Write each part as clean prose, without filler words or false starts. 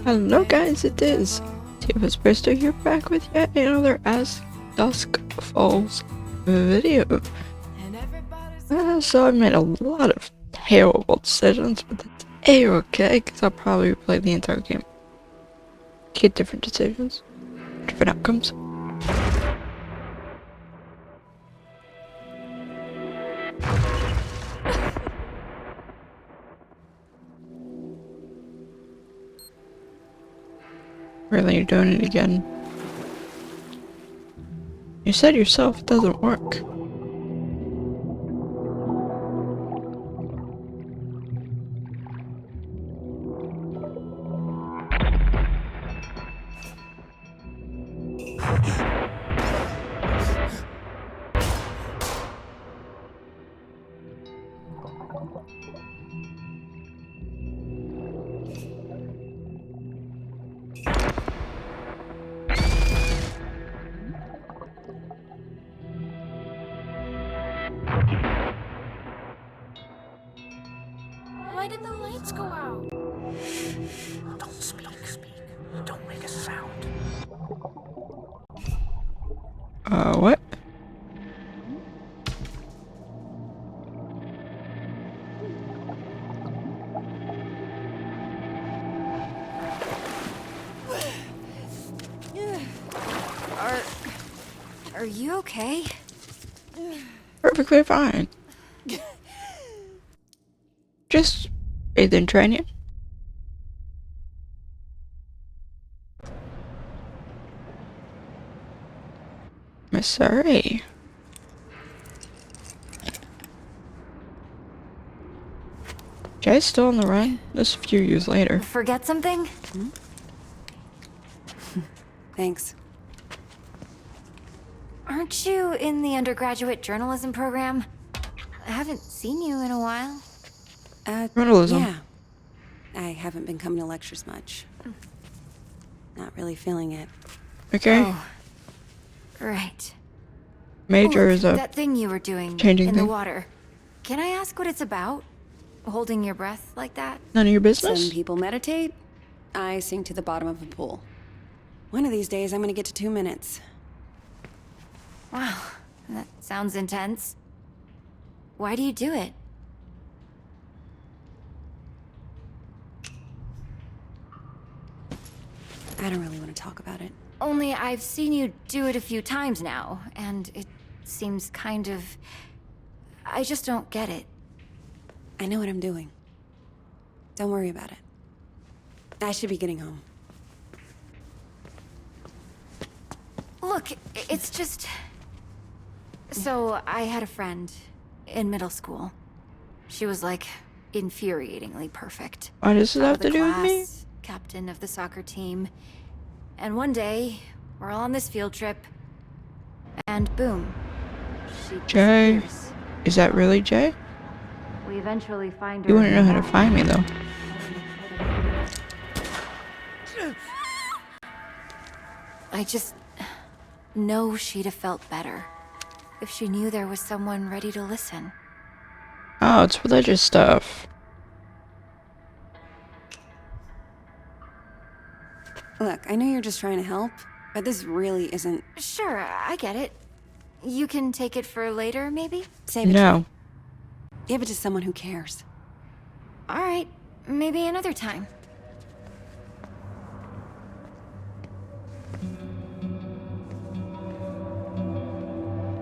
Hello guys, it is TFS Bearstar here, back with yet another As Dusk Falls video. So I made a lot of terrible decisions, but that's A-okay, because I'll probably play the entire game. Get different decisions, different outcomes. Really, you're doing it again. You said yourself it doesn't work. Why did the lights go out? Don't speak. Don't make a sound. What? Are you okay? Perfectly fine. Just breathing training. Sorry. Jay's still on the run. This a few years later. Forget something? Thanks. Aren't you in the undergraduate journalism program? I haven't seen you in a while. Journalism. Yeah. I haven't been coming to lectures much. Not really feeling it. Okay. Oh, right. Major Look, is a that thing you were doing changing in the thing. water. Can I ask what it's about? Holding your breath like that? None of your business. Some people meditate. I sink to the bottom of a pool. One of these days, I'm gonna get to 2 minutes. Wow, that sounds intense. Why do you do it? I don't really want to talk about it. Only I've seen you do it a few times now, and it seems kind of... I just don't get it. I know what I'm doing. Don't worry about it. I should be getting home. Look, it's just... So, I had a friend in middle school. She was, like, infuriatingly perfect. Why does it Top have of the to do with me? class, captain of the soccer team. And one day, we're all on this field trip, and boom, she Jay. disappears. Is that really Jay? We eventually find her. You wouldn't know how to find me though. I just know she'd have felt better if she knew there was someone ready to listen. Oh, it's religious stuff. Look, I know you're just trying to help, but this really isn't... Sure, I get it. You can take it for later, maybe? Save it. No. Give it to someone who cares. All right, maybe another time.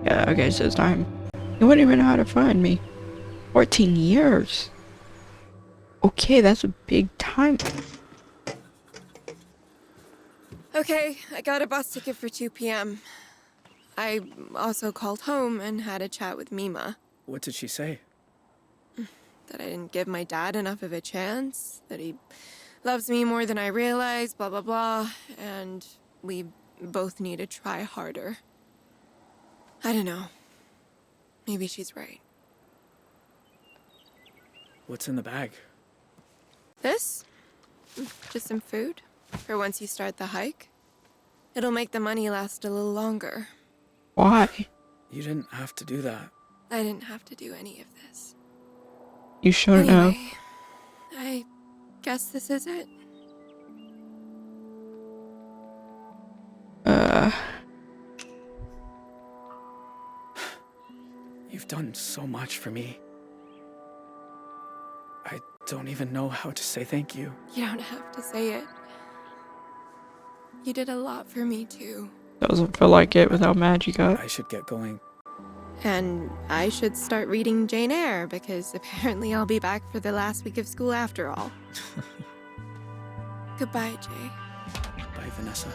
Yeah, okay, so it's time. You wouldn't even know how to find me. 14 years. Okay, that's a big time. Okay, I got a bus ticket for 2 p.m. I also called home and had a chat with Mima. What did she say? That I didn't give my dad enough of a chance, that he loves me more than I realized, blah, blah, blah, and we both need to try harder. I don't know. Maybe she's right. What's in the bag? This? Just some food for once you start the hike. It'll make the money last a little longer. Why? You didn't have to do that. I didn't have to do any of this. You shouldn't have. Anyway, I guess this is it. You've done so much for me. I don't even know how to say thank you. You don't have to say it. You did a lot for me, too. Doesn't feel like it without magic up. I should get going. And I should start reading Jane Eyre, because apparently I'll be back for the last week of school after all. Goodbye, Jay. Bye, Vanessa.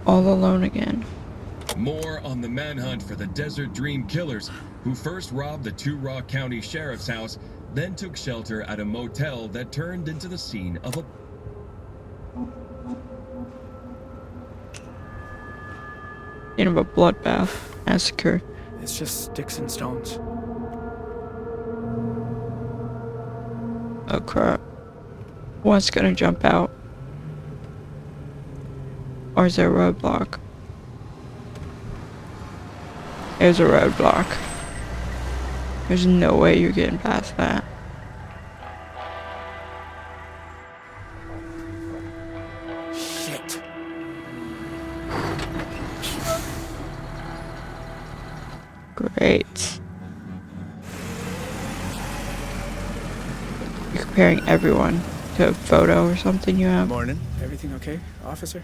All alone again. More on the manhunt for the Desert Dream Killers, who first robbed the Two Rock County Sheriff's house, then took shelter at a motel that turned into the scene of a... In a bloodbath massacre. It's just sticks and stones. Oh crap. What's gonna jump out? Or is there a roadblock? There's a roadblock. There's no way you're getting past that. Shit. Great. You're comparing everyone to a photo or something you have? Morning. Everything okay, officer?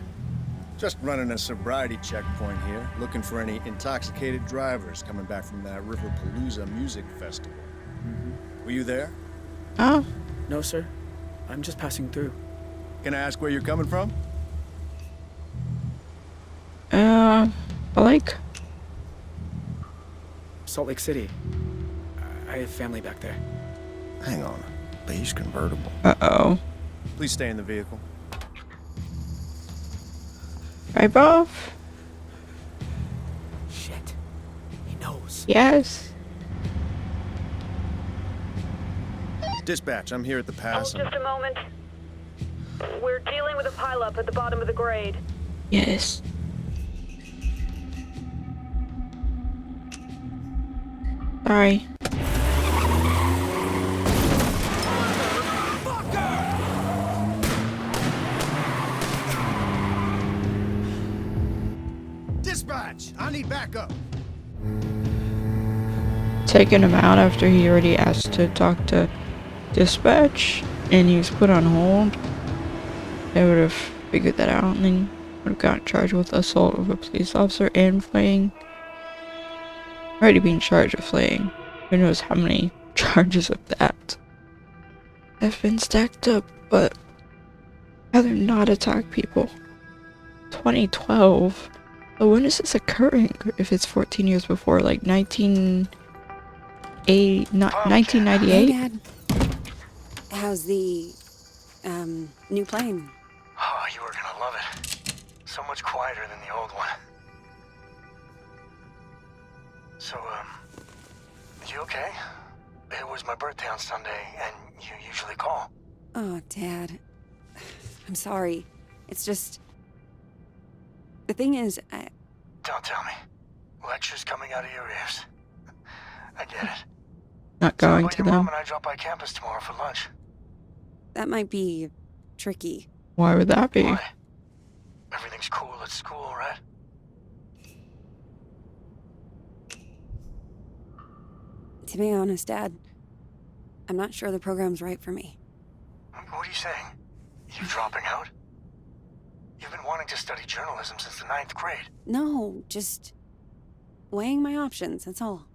Just running a sobriety checkpoint here, looking for any intoxicated drivers coming back from that Riverpalooza music festival. Were you there? Oh, No, sir. I'm just passing through. Can I ask where you're coming from? like, Salt Lake City. I have family back there. Hang on. Beige convertible. uh-oh. Please stay in the vehicle. Drive off? Shit. He knows. Yes. Dispatch, I'm here at the pass. Hold just a moment. We're dealing with a pileup at the bottom of the grade. Yes. Sorry. Dispatch, I need backup. Taking him out after he already asked to talk to dispatch and he was put on hold. They would have figured that out and then would have gotten charged with assault of a police officer and fleeing. Already being charged with fleeing. Who knows how many charges of that have been stacked up, but rather not attack people. 2012. So when is this occurring? If it's 14 years before, like 1998? Hey, Dad. How's the, new plane? Oh, you were gonna love it. So much quieter than the old one. So, you okay? It was my birthday on Sunday, and you usually call. Oh, Dad. I'm sorry. It's just... The thing is, Don't tell me. Lectures coming out of your ears. I get it. Not So how going about to your them. mom and I drop by campus tomorrow for lunch? that might be tricky. Why would that be? Why? Everything's cool at school, right? To be honest, Dad, I'm not sure the program's right for me. What are you saying? You dropping out? You've been wanting to study journalism since the 9th grade. No, just weighing my options, that's all.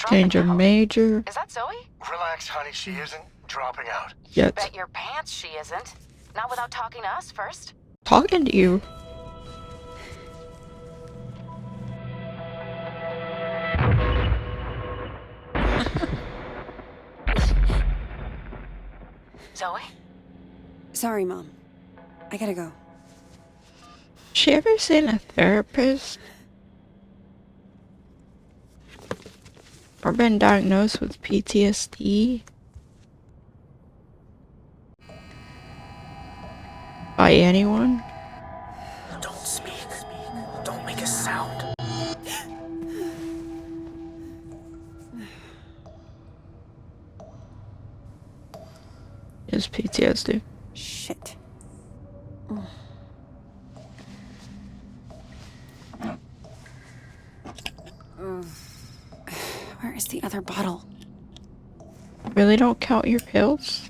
Change of major. Is that Zoe? Relax, honey, she isn't dropping out. Yet. Bet your pants she isn't. Not without talking to us first. Talking to you. Zoe? Sorry, Mom. I gotta go. She ever seen a therapist? or been diagnosed with PTSD by anyone? Don't speak. Don't make a sound. Is PTSD. Shit. Where is the other bottle? Really don't count your pills?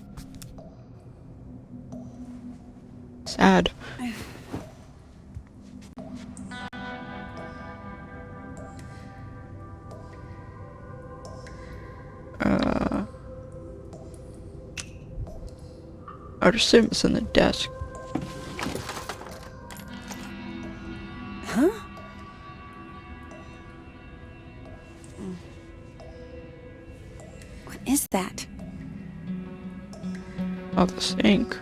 Sad. I'd assume it's in the desk. Huh? What is that? Oh, the sink.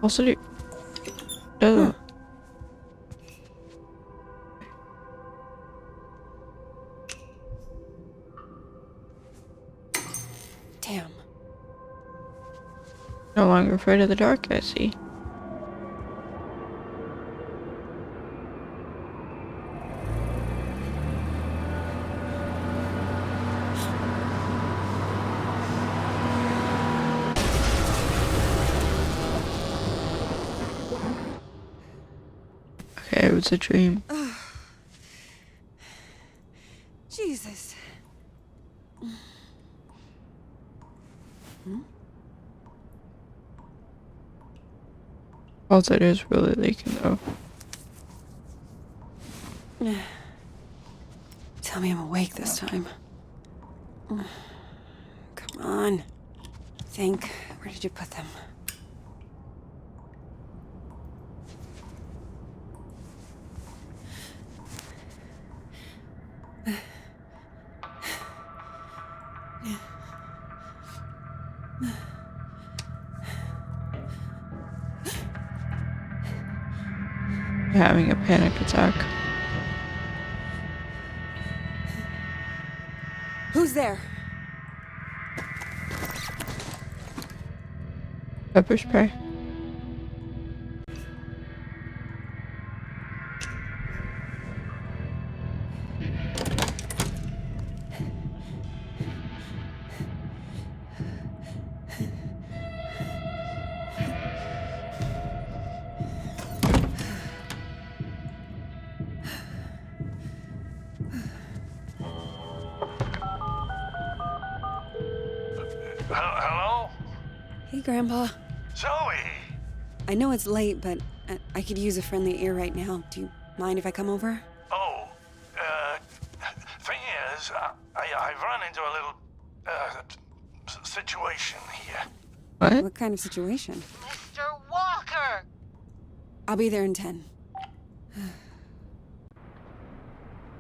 Also, doesn't. Damn. No longer afraid of the dark, I see. Okay, it was a dream. Jesus. Closet is really leaking though. Tell me I'm awake this time. Come on. Think. Where did you put them? Having a panic attack. Who's there? Pepper spray. Hello? Hey, Grandpa. Zoe! I know it's late, but I could use a friendly ear right now. Do you mind if I come over? Oh, thing is, I've run into a little, situation here. What? What kind of situation? Mr. Walker! I'll be there in 10.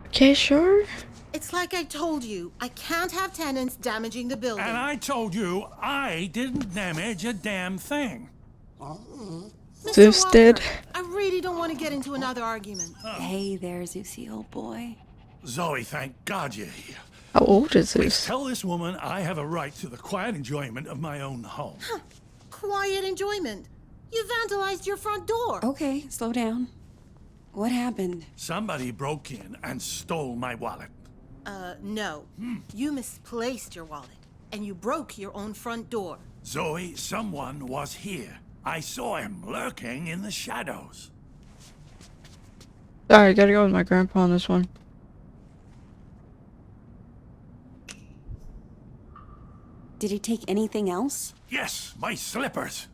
Okay, sure. It's like I told you, I can't have tenants damaging the building. And I told you I didn't damage a damn thing. Mr. Zeus Walker, did. I really don't want to get into another argument. Hey there, Zeusy, old boy. Zoe, thank God you're here. How old is Please this? tell this woman I have a right to the quiet enjoyment of my own home. Quiet enjoyment. You vandalized your front door. Okay, slow down. What happened? Somebody broke in and stole my wallet. No. You misplaced your wallet, and you broke your own front door. Zoe, someone was here. I saw him lurking in the shadows. Sorry, I gotta go with my grandpa on this one. Did he take anything else? Yes, my slippers.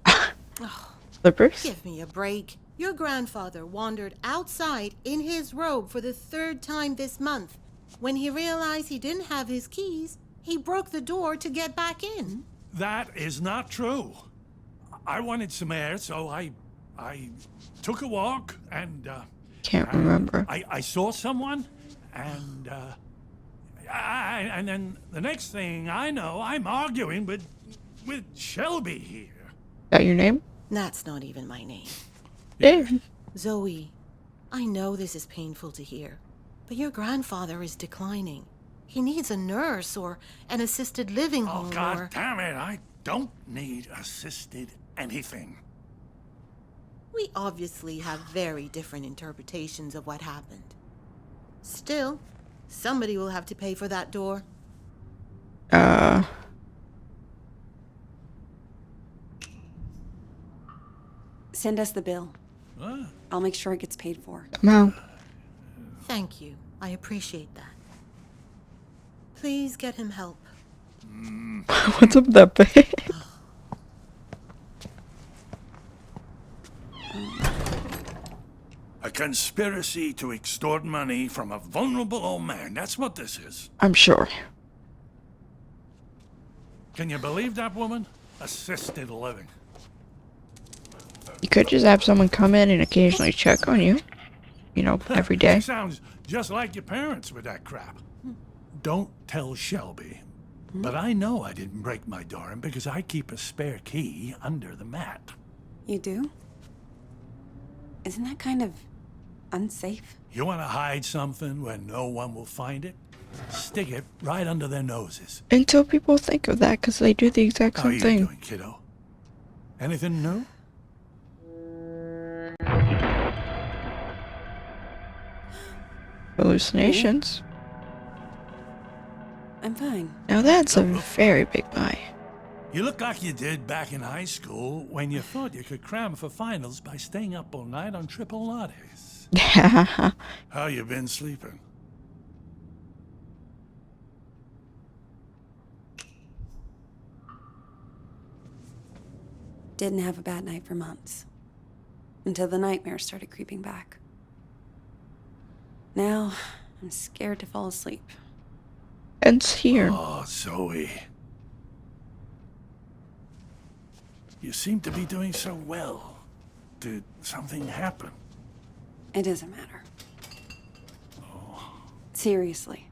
Slippers? Give me a break. Your grandfather wandered outside in his robe for the 3rd time this month. When he realized he didn't have his keys, he broke the door to get back in. That is not true. I wanted some air, so I took a walk and Can't remember. I saw someone and and then the next thing I know, I'm arguing with Shelby here. That your name? That's not even my name. Dave. Zoe, I know this is painful to hear, But your grandfather is declining. He needs a nurse or an assisted living Oh, home God or... damn it, I don't need assisted anything. We obviously have very different interpretations of what happened. Still, somebody will have to pay for that door. Send us the bill. Huh? I'll make sure it gets paid for. No. Thank you. I appreciate that. Please get him help. What's up with that bag? A conspiracy to extort money from a vulnerable old man. That's what this is. I'm sure. Can you believe that woman? Assisted living. You could just have someone come in and occasionally check on you. You know, every day. Sounds just like your parents with that crap. Don't tell Shelby. But I know I didn't break my door in because I keep a spare key under the mat. You do? Isn't that kind of unsafe? You want to hide something where no one will find it? Stick it right under their noses. Until people think of that, because they do the exact How same you thing. doing, kiddo? Anything new? Hallucinations. I'm fine. Now that's a very big lie. You look like you did back in high school when you thought you could cram for finals by staying up all night on triple lattes. How you been sleeping? Didn't have a bad night for months. Until the nightmares started creeping back. Now, I'm scared to fall asleep. It's here. Oh, Zoe. You seem to be doing so well. Did something happen? It doesn't matter. Seriously.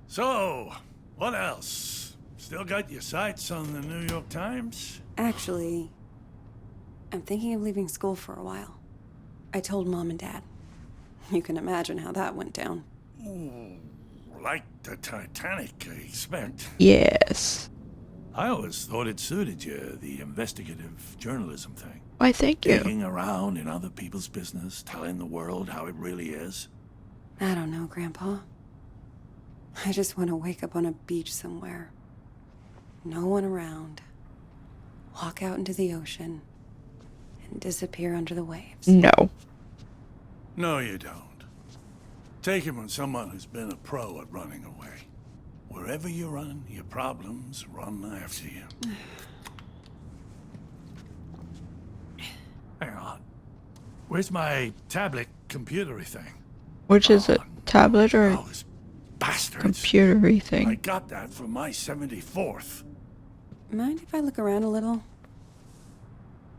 So, what else? Still got your sights on the New York Times? Actually, I'm thinking of leaving school for a while. I told Mom and Dad. You can imagine how that went down. Ooh, like the Titanic, I expect. Yes. I always thought it suited you, the investigative journalism thing. Why, thank you. Digging around in other people's business, telling the world how it really is. I don't know, Grandpa. I just want to wake up on a beach somewhere. No one around. Walk out into the ocean. And disappear under the waves. No. No, you don't. Take it from someone who's been a pro at running away. Wherever you run, your problems run after you. Hang on. Where's my tablet computery thing? Which is it? Tablet or Those bastards. computery I thing? got that for my 74th. Mind if I look around a little?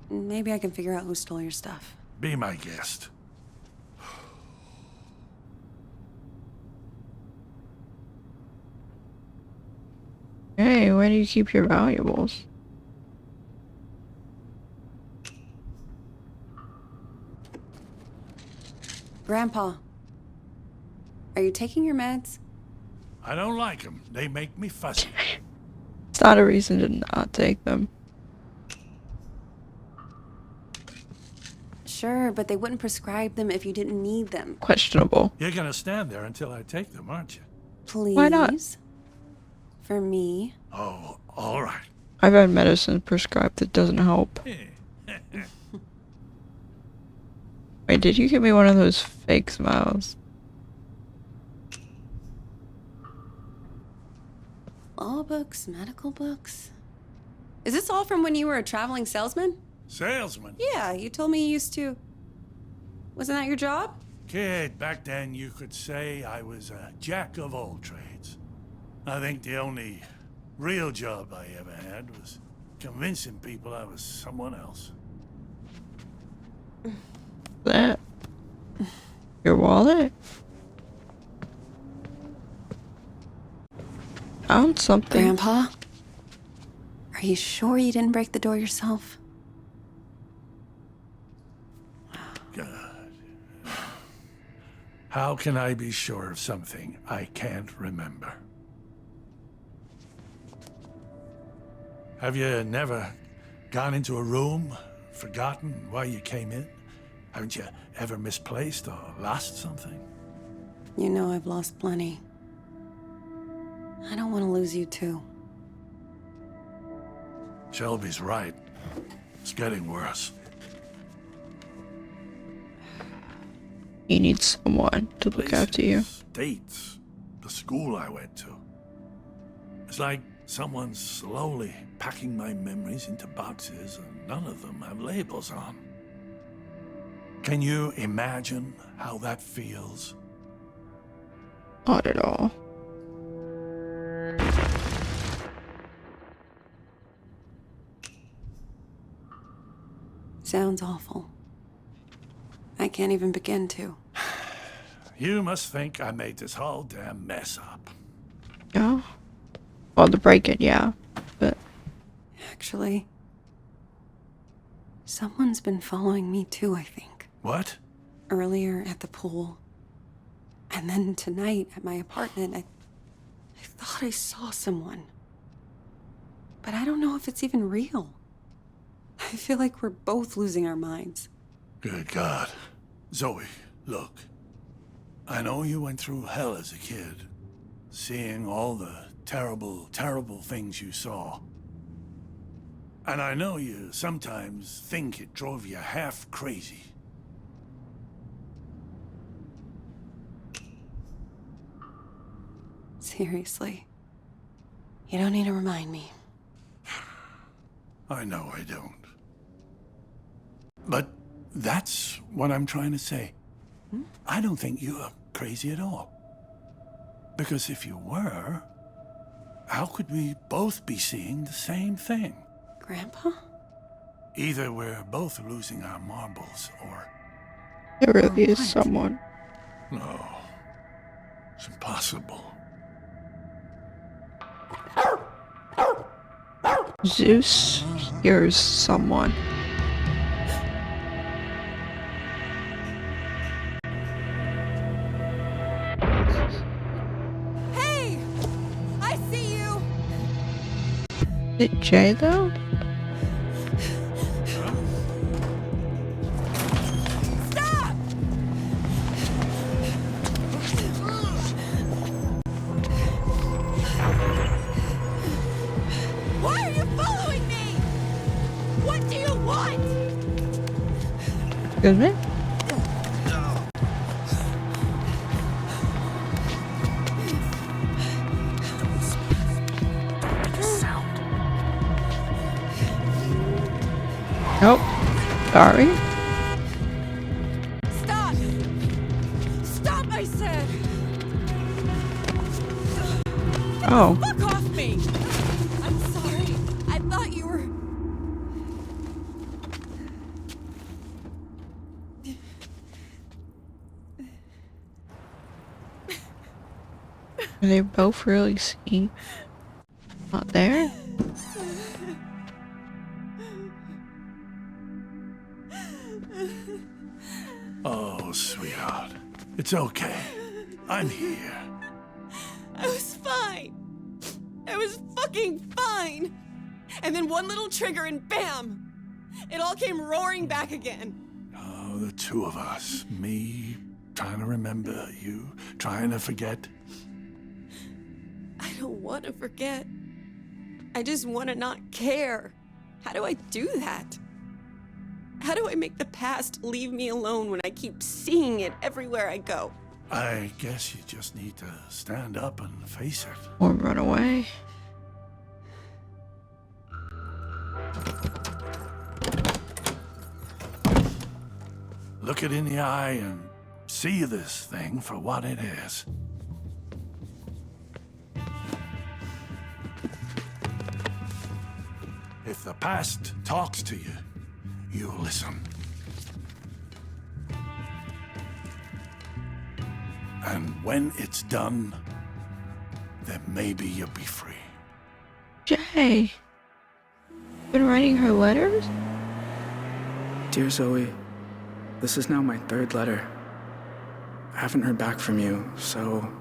Maybe I can figure out who stole your stuff. Be my guest. Hey, where do you keep your valuables? Grandpa, are you taking your meds? I don't like them. They make me fussy. It's not a reason to not take them. Sure, but they wouldn't prescribe them if you didn't need them. Questionable. You're gonna stand there until I take them, aren't you? Please? Why not? For me? Oh, all right. I've had medicine prescribed that doesn't help. Wait, did you give me one of those fake smiles? Law books, medical books. Is this all from when you were a traveling salesman? Salesman? Yeah, you told me you used to... Wasn't that your job? Kid, back then you could say I was a jack of all trades. I think the only real job I ever had was convincing people I was someone else. That? Your wallet? Found something. Grandpa? Are you sure you didn't break the door yourself? God. How can I be sure of something I can't remember? Have you never gone into a room, forgotten why you came in? Haven't you ever misplaced or lost something? You know I've lost plenty. I don't want to lose you too. Shelby's right. It's getting worse. You need someone to look after you. Dates, the school I went to. It's like someone's slowly packing my memories into boxes and none of them have labels on. Can you imagine how that feels? Not at all. Sounds awful. I can't even begin to. You must think I made this whole damn mess up. Yeah. Well, the break-in, yeah. But Actually, someone's been following me too, I think. What? Earlier at the pool. And then tonight at my apartment, I thought I saw someone. But I don't know if it's even real. I feel like we're both losing our minds. Good God. Zoe, look. I know you went through hell as a kid, seeing all the terrible, terrible things you saw. And I know you sometimes think it drove you half crazy. Seriously. You don't need to remind me. I know I don't. But that's what I'm trying to say. I don't think you're crazy at all. Because if you were, how could we both be seeing the same thing? Grandpa? Either we're both losing our marbles, or... there really is someone. No. It's impossible. Zeus hears someone. Hey! I see you! Is it Jay, though? Stop! Why are you following me? What do you want? Excuse me? Nope. Sorry. Stop! Stop, I said! Oh. Fuck off me! I'm sorry. I thought you were... Are they both really seeing? Not there? Oh, sweetheart. It's okay. I'm here. I was fine. I was fucking fine. And then one little trigger and bam! It all came roaring back again. Oh, the two of us. Me trying to remember, you trying to forget. I don't want to forget. I just want to not care. How do I do that? How do I make the past leave me alone when I keep seeing it everywhere I go? I guess you just need to stand up and face it. Or run away? Look it in the eye and see this thing for what it is. If the past talks to you, you listen. And when it's done, then maybe you'll be free. Jay! Been writing her letters? Dear Zoe, this is now my third letter. I haven't heard back from you, so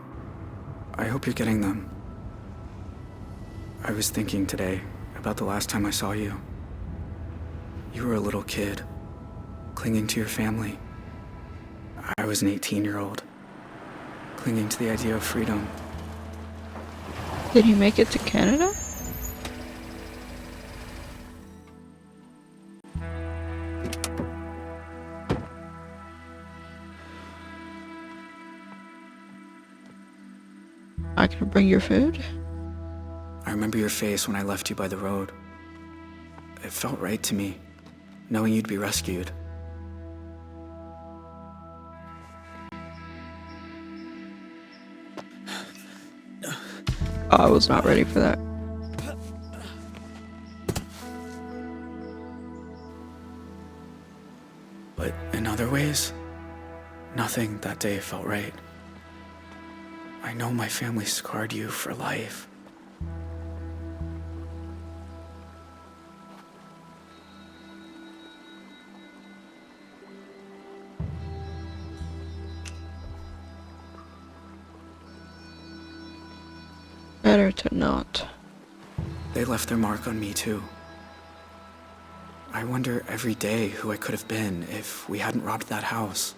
I hope you're getting them. I was thinking today about the last time I saw you. You were a little kid, clinging to your family. I was an 18-year-old, clinging to the idea of freedom. Did he make it to Canada? I can bring your food? I remember your face when I left you by the road. It felt right to me, knowing you'd be rescued. I was not ready for that. But in other ways, nothing that day felt right. I know my family scarred you for life. Better to not. They left their mark on me too. I wonder every day who I could have been if we hadn't robbed that house.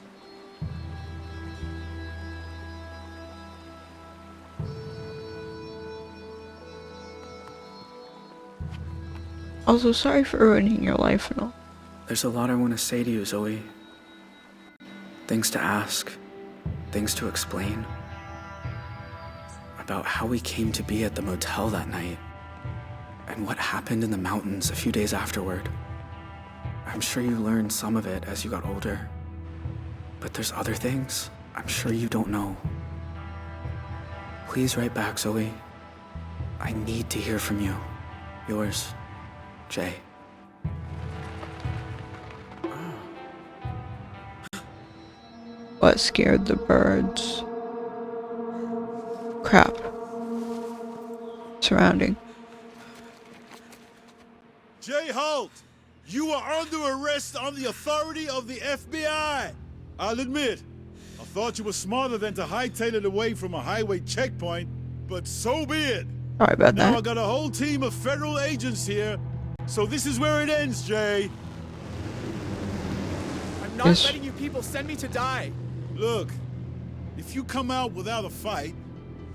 Also, sorry for ruining your life and all. There's a lot I want to say to you, Zoe. Things to ask, things to explain. About how we came to be at the motel that night, and what happened in the mountains a few days afterward. I'm sure you learned some of it as you got older, but there's other things I'm sure you don't know. Please write back, Zoe. I need to hear from you. Yours, Jay. What scared the birds? Crap. Surrounding. Jay Holt, you are under arrest on the authority of the FBI. I'll admit, I thought you were smarter than to hightail it away from a highway checkpoint, but so be it. Sorry about Now that. I got a whole team of federal agents here, so this is where it ends, Jay. I'm not letting you people send me to die. Look, if you come out without a fight,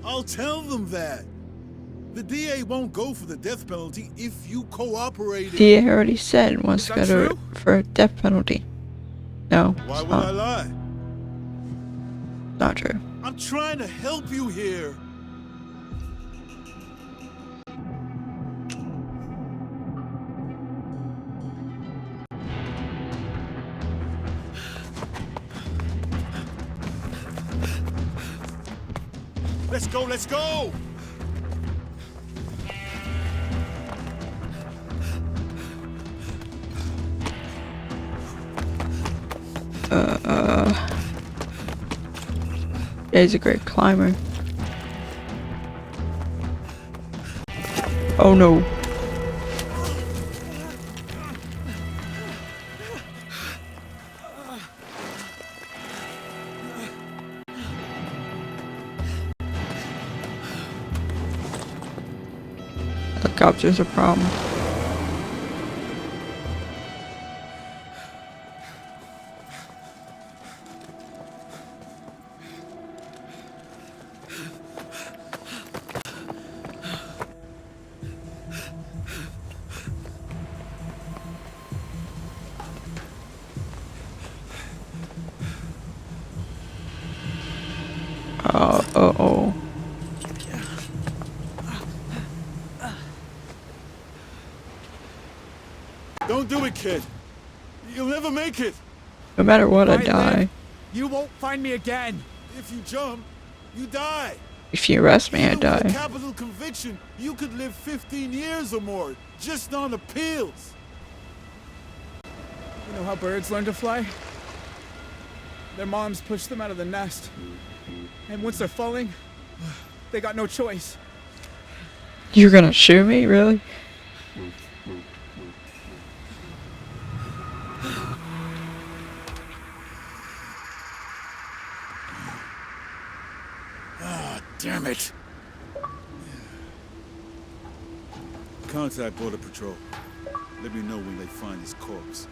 I'll tell them that. The DA won't go for the death penalty if you cooperate. DA already said wants to go to for a death penalty. No, Why it's would not. I lie? Not true. I'm trying to help you here. Let's go, let's go! He's a great climber. Oh no. Helicopter's a problem. Uh-oh. Don't do it, kid. You'll never make it. No matter what, I die. You won't find me again. If you jump, you die. If you arrest me, I Even with a die. capital conviction, you could live 15 years or more, just on appeals. You know how birds learn to fly? Their moms push them out of the nest. And once they're falling, they got no choice. You're gonna shoot me? Really? Damn it! Contact Border Patrol. Let me know when they find his corpse.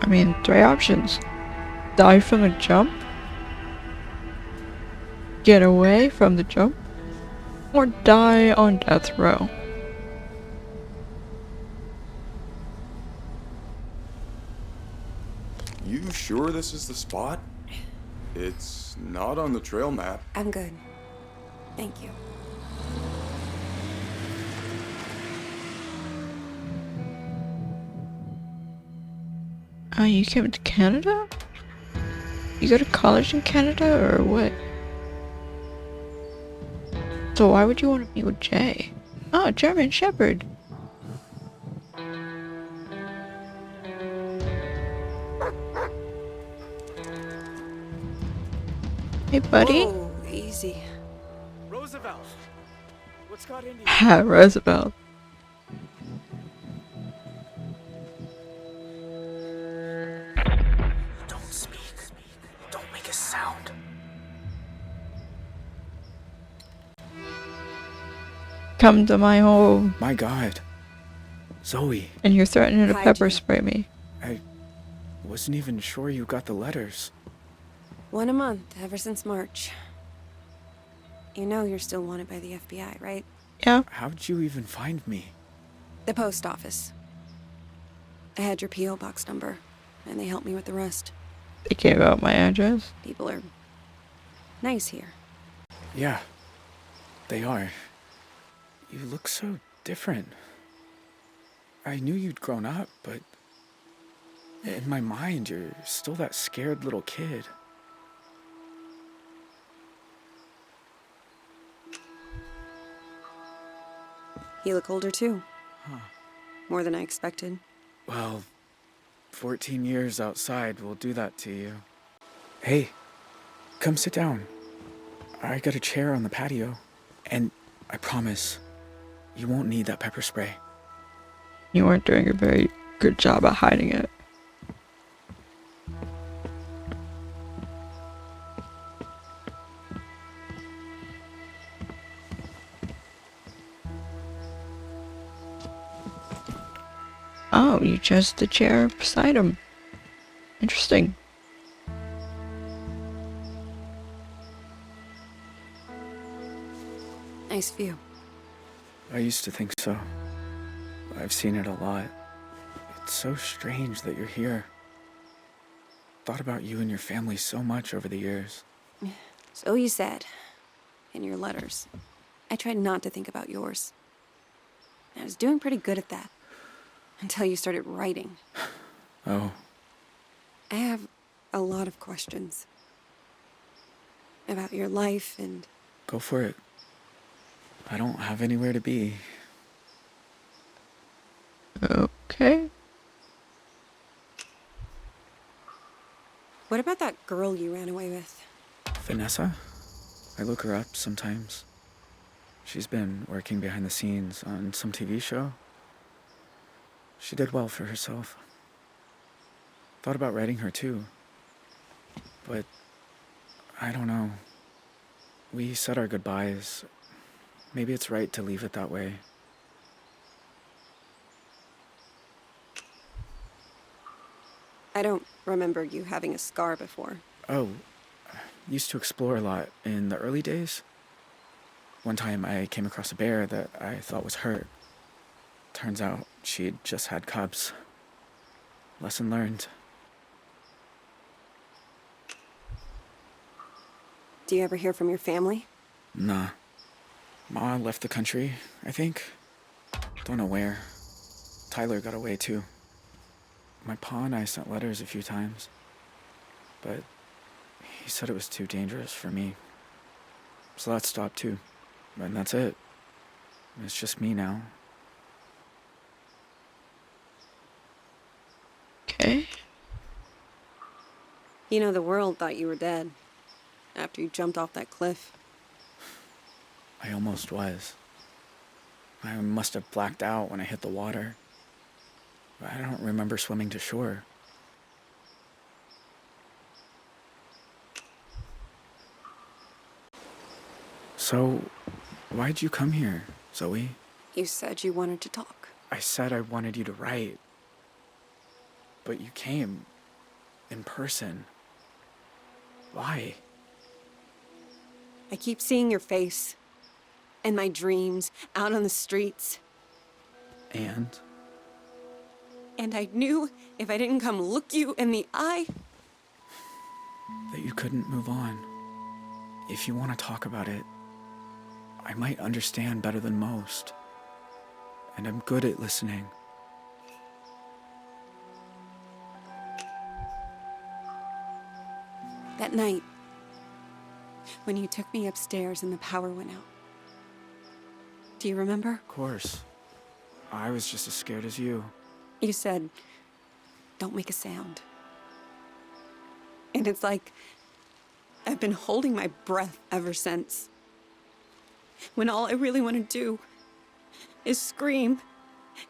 I mean, 3 options. Die from the jump, get away from the jump, or die on death row. You sure this is the spot? It's not on the trail map. I'm good. Thank you. Oh, you came to Canada? You go to college in Canada, or what? So why would you want to meet with Jay? Oh, German Shepherd. Hey, buddy. Whoa, easy. Roosevelt, what's got into you? Ha, Roosevelt. Don't speak. Don't make a sound. Come to my home. My God. Zoe. And you're threatening to Hi, pepper Jay. spray me. I wasn't even sure you got the letters. 1 a month, ever since March. You know you're still wanted by the FBI, right? Yeah. How'd you even find me? The post office. I had your P.O. box number, and they helped me with the rest. They gave out my address. People are nice here. Yeah, they are. You look so different. I knew you'd grown up, but in my mind, you're still that scared little kid. You look older too. Huh. More than I expected. Well, 14 years outside will do that to you. Hey, come sit down. I got a chair on the patio. And I promise, you won't need that pepper spray. You weren't doing a very good job at hiding it. Oh, you chose the chair beside him. Interesting. Nice view. I used to think so. I've seen it a lot. It's so strange that you're here. Thought about you and your family so much over the years. So you said. In your letters. I tried not to think about yours. I was doing pretty good at that. Until you started writing. Oh. I have a lot of questions. About your life and... Go for it. I don't have anywhere to be. Okay. What about that girl you ran away with? Vanessa? I look her up sometimes. She's been working behind the scenes on some TV show. She did well for herself. Thought about writing her too. But I don't know. We said our goodbyes. Maybe it's right to leave it that way. I don't remember you having a scar before. Oh, used to explore a lot in the early days. One time I came across a bear that I thought was hurt. Turns out she'd just had cubs. Lesson learned. Do you ever hear from your family? Nah. Ma left the country, I think. Don't know where. Tyler got away too. My pa and I sent letters a few times. But he said it was too dangerous for me. So that stopped too. And that's it. It's just me now. Okay. You know, the world thought you were dead. After you jumped off that cliff. I almost was. I must have blacked out when I hit the water. I don't remember swimming to shore. So, why'd you come here, Zoe? You said you wanted to talk. I said I wanted you to write. But you came. In person. Why? I keep seeing your face. In my dreams, out on the streets. And? And I knew if I didn't come look you in the eye... that you couldn't move on. If you want to talk about it, I might understand better than most. And I'm good at listening. That night, when you took me upstairs and the power went out. Do you remember? Of course. I was just as scared as you. You said, don't make a sound. And it's like I've been holding my breath ever since. When all I really want to do is scream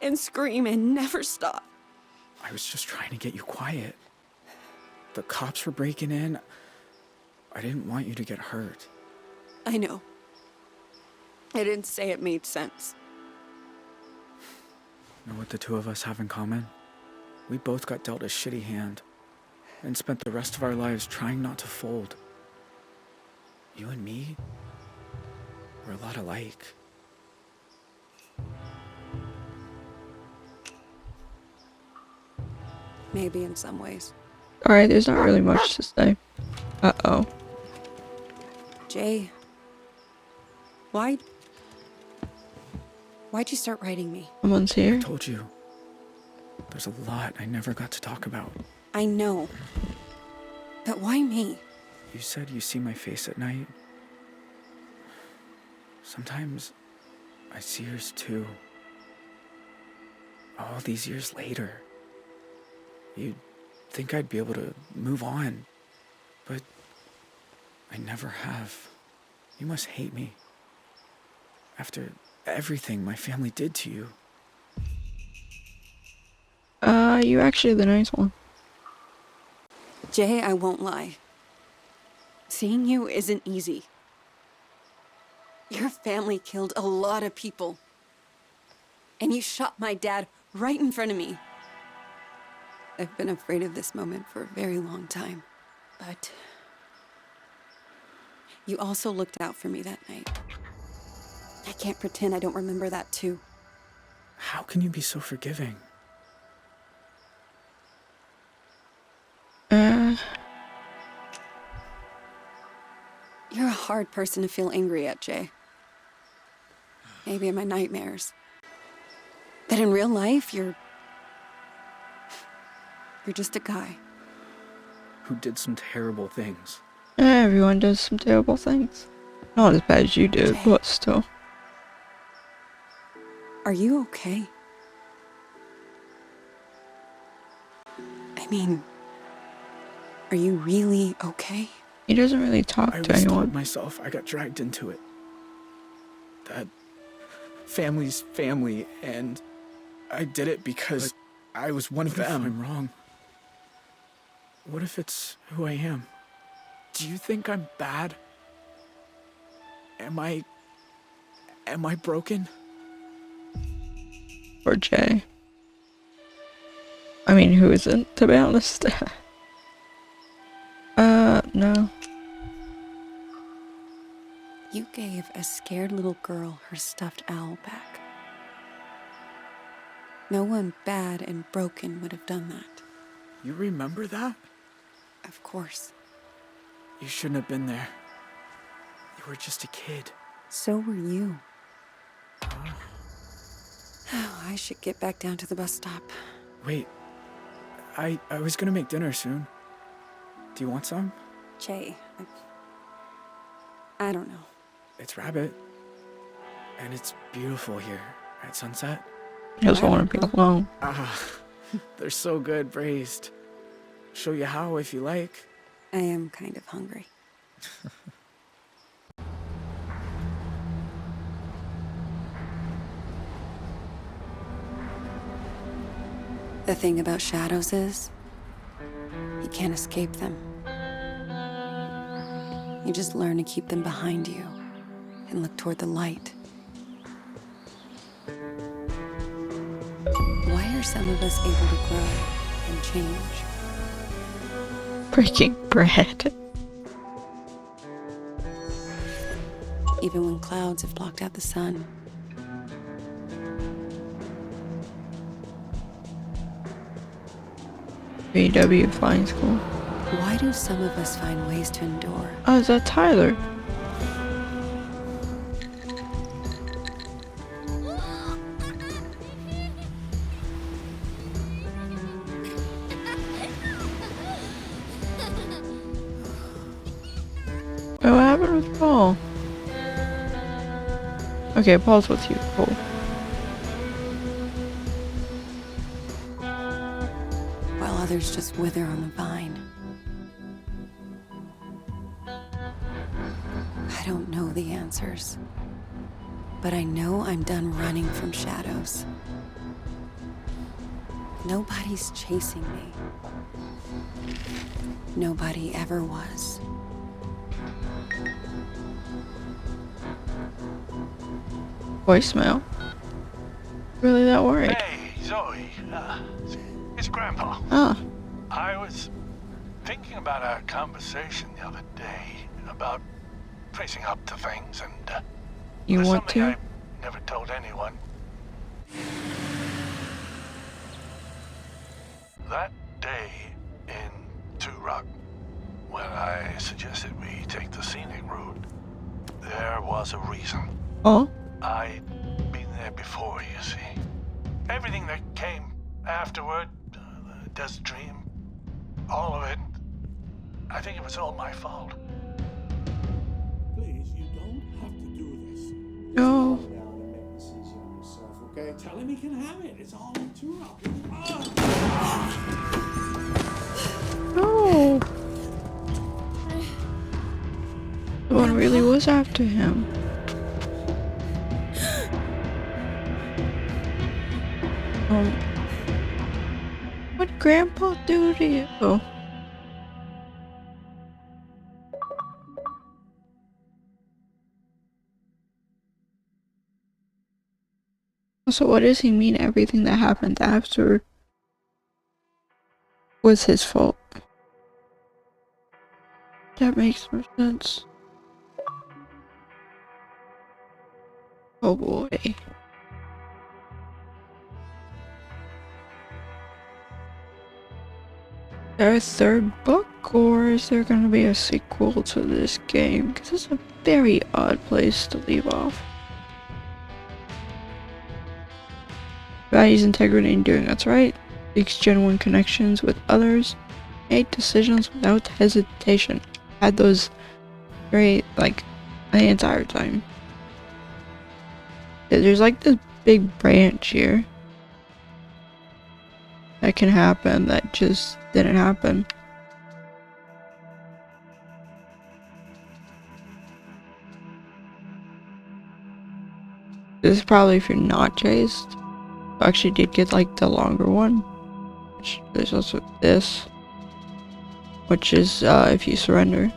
and scream and never stop. I was just trying to get you quiet. The cops were breaking in. I didn't want you to get hurt. I know. I didn't say it made sense. Know what the two of us have in common? We both got dealt a shitty hand and spent the rest of our lives trying not to fold. You and me, we're a lot alike. Maybe in some ways. Alright, there's not really much to say. Uh-oh. Jay, why'd you start writing me? Someone's here. I told you. There's a lot I never got to talk about. I know. But why me? You said you see my face at night. Sometimes I see yours too. All these years later. You'd think I'd be able to move on, but I never have. You must hate me. After everything my family did to you. You're actually the nice one. Jay, I won't lie. Seeing you isn't easy. Your family killed a lot of people. And you shot my dad right in front of me. I've been afraid of this moment for a very long time. But you also looked out for me that night. I can't pretend I don't remember that too. How can you be so forgiving? You're a hard person to feel angry at, Jay. Maybe in my nightmares. But in real life, you're just a guy. Who did some terrible things. Everyone does some terrible things. Not as bad as you did, Jay. but still. Are you okay? I mean, are you really okay? He doesn't really talk I to was anyone. told myself I got dragged into it. That family's family, and I did it because I was one of them. I'm wrong. What if it's who I am? Do you think I'm bad? Am I broken? Or Jay. I mean, who isn't, to be honest? No. You gave a scared little girl her stuffed owl back. No one bad and broken would have done that. You remember that? Of course. You shouldn't have been there. You were just a kid. So were you. I should get back down to the bus stop. Wait. I was gonna make dinner soon. Do you want some? Jay, I don't know. It's rabbit. And it's beautiful here at sunset. I just want to be alone. Ah, they're so good braised. Show you how if you like. I am kind of hungry. The thing about shadows is, you can't escape them. You just learn to keep them behind you and look toward the light. Why are some of us able to grow and change? Breaking bread. Even when clouds have blocked out the sun. VW Flying School. Why do some of us find ways to endure? Oh, is that Tyler? Oh, what happened with Paul? Okay, Paul's with you. Cool. While others just wither on the vine. I don't know the answers, but I know I'm done running from shadows. Nobody's chasing me. Nobody ever was. Voicemail. Really that worried? Hey, Zoe. It's Grandpa. Ah. I was thinking about our conversation the other day about facing up to things, and You there's want something to? I never told anyone. That day in Bearstar, when I suggested we take the scenic route, there was a reason. Oh? I'd been there before, you see. Everything that came afterward, the Desert Dream, all of it, I think it was all my fault. Please, you don't have to do this. No. Okay, tell him he can have it. It's all in Bearstar. No. The one really was after him. What'd Grandpa do to you? So what does he mean everything that happened after was his fault? That makes more sense. Oh boy. Is there a third book, or is there going to be a sequel to this game? Because it's a very odd place to leave off. Values integrity in doing what's right, seeks genuine connections with others, made decisions without hesitation. Had those very, like, the entire time. Yeah, there's like this big branch here that can happen that just didn't happen. This is probably if you're not chased. I actually did get like the longer one. Which there's also this, which is if you surrender.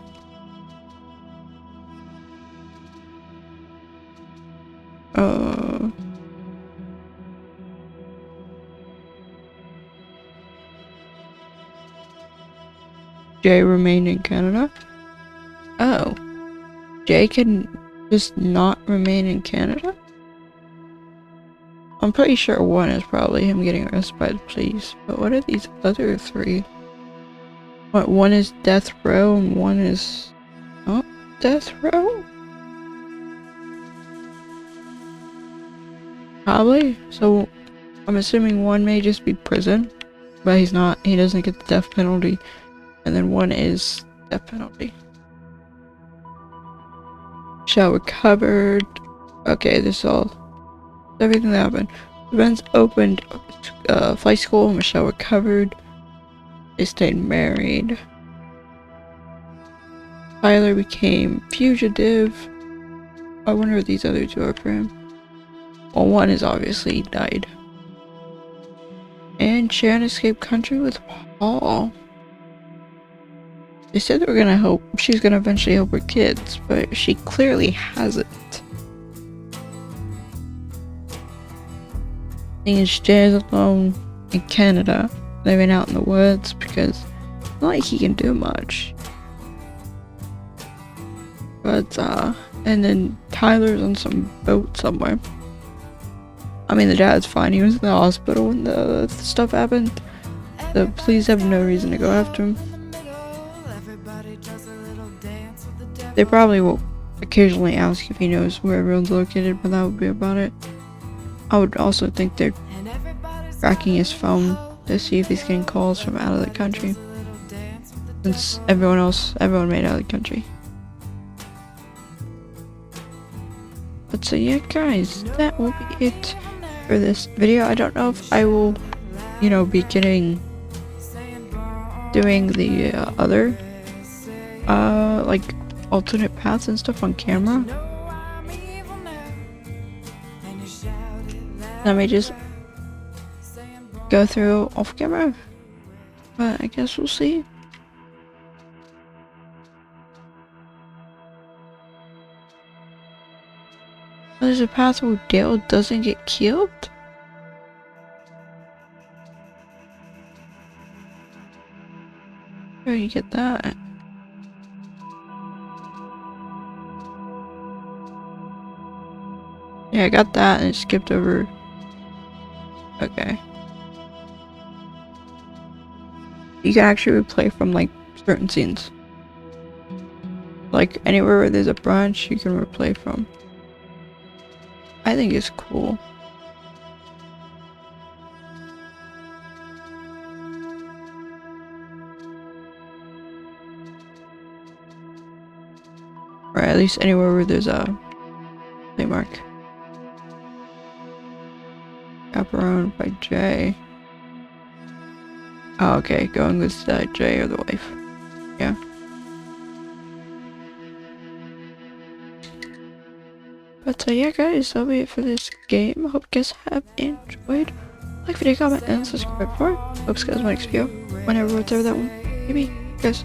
Jay remained in Canada. Oh, Jay can just not remain in Canada? I'm pretty sure one is probably him getting arrested by the police, but what are these other three? What, one is death row and one is not death row? Probably. So I'm assuming one may just be prison, but he's not, he doesn't get the death penalty, and then one is death penalty. Shell recovered. Okay, this is all everything that happened. Events opened flight school. Michelle recovered. They stayed married. Tyler became fugitive. I wonder what these other two are for him. Well, one is obviously died. and share an escape country with Paul. They said they were gonna help. She's gonna eventually help her kids, but she clearly hasn't. And stays alone in Canada, living out in the woods because it's not like he can do much. But and then Tyler's on some boat somewhere. I mean, the dad's fine. He was in the hospital when the stuff happened. The police have no reason to go after him. They probably will occasionally ask if he knows where everyone's located, but that would be about it. I would also think they're tracking his phone to see if he's getting calls from out of the country, since everyone made out of the country. But so yeah, guys, that will be it for this video. I don't know if I will, be doing the other, like alternate paths and stuff on camera. I may just go through off camera, but I guess we'll see. There's a path where Dale doesn't get killed? Where do you get that? Yeah, I got that and it skipped over. Okay. You can actually replay from like certain scenes. Like anywhere where there's a branch, you can replay from. I think it's cool. Or at least anywhere where there's a play mark. Chaperone by Jay. Oh, okay, going with Jay or the wife. Yeah. But yeah, guys, that'll be it for this game. I hope you guys have enjoyed. Like, video, comment, and subscribe for it. Hope you guys might XPO whenever, whatever that one. Maybe, guys.